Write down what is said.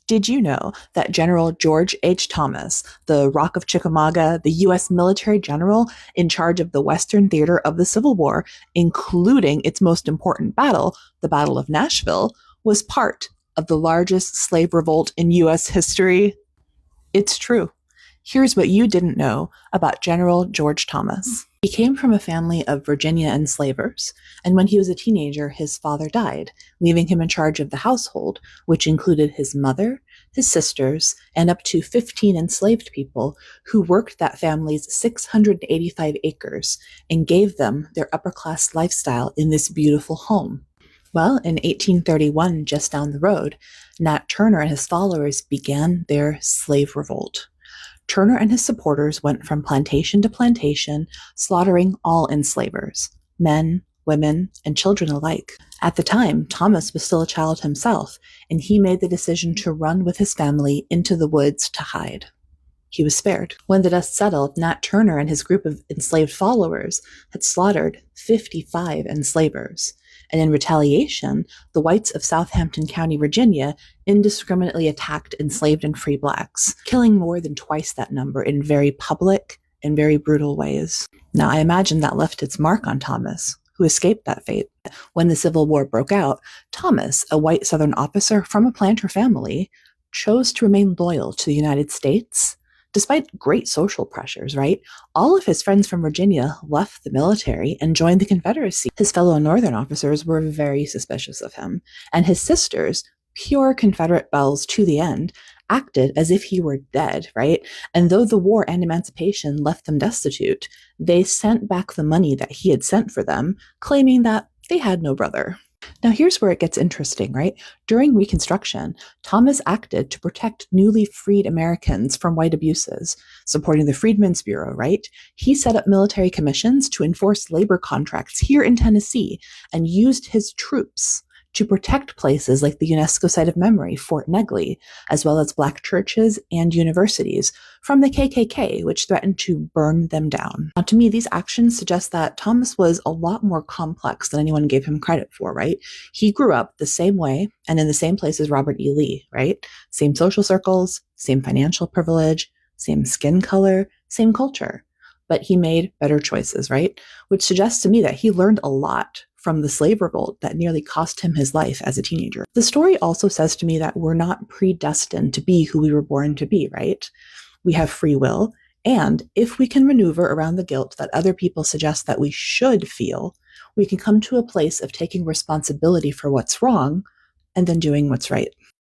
Did you know that General George H. Thomas, the Rock of Chickamauga, the U.S. military general in charge of the Western theater of the Civil War, including its most important battle, the Battle of Nashville, was part of the largest slave revolt in U.S. history? It's true. Here's what you didn't know about General George Thomas. He came from a family of Virginia enslavers, and when he was a teenager, his father died, leaving him in charge of the household, which included his mother, his sisters, and up to 15 enslaved people who worked that family's 685 acres and gave them their upper-class lifestyle in this beautiful home. Well, in 1831, just down the road, Nat Turner and his followers began their slave revolt. Turner and his supporters went from plantation to plantation, slaughtering all enslavers, men, women, and children alike. At the time, Thomas was still a child himself, and he made the decision to run with his family into the woods to hide. He was spared. When the dust settled, Nat Turner and his group of enslaved followers had slaughtered 55 enslavers. And in retaliation, the whites of Southampton County, Virginia, indiscriminately attacked enslaved and free blacks, killing more than twice that number in very public and very brutal ways. Now, I imagine that left its mark on Thomas, who escaped that fate. When the Civil War broke out, Thomas, a white Southern officer from a planter family, chose to remain loyal to the United States. Despite great social pressures, right? All of his friends from Virginia left the military and joined the Confederacy. His fellow Northern officers were very suspicious of him, and his sisters, pure Confederate belles to the end, acted as if he were dead, right? And though the war and emancipation left them destitute, they sent back the money that he had sent for them, claiming that they had no brother. Now, here's where it gets interesting, right? During Reconstruction, Thomas acted to protect newly freed Americans from white abuses, supporting the Freedmen's Bureau, right? He set up military commissions to enforce labor contracts here in Tennessee and used his troops to protect places like the UNESCO Site of Memory, Fort Negley, as well as Black churches and universities from the KKK, which threatened to burn them down. Now, to me, these actions suggest that Thomas was a lot more complex than anyone gave him credit for, right? He grew up the same way and in the same place as Robert E. Lee, right? Same social circles, same financial privilege, same skin color, same culture. But he made better choices, right? Which suggests to me that he learned a lot from the slave revolt that nearly cost him his life as a teenager. The story also says to me that we're not predestined to be who we were born to be, right? We have free will, and if we can maneuver around the guilt that other people suggest that we should feel, we can come to a place of taking responsibility for what's wrong and then doing what's right.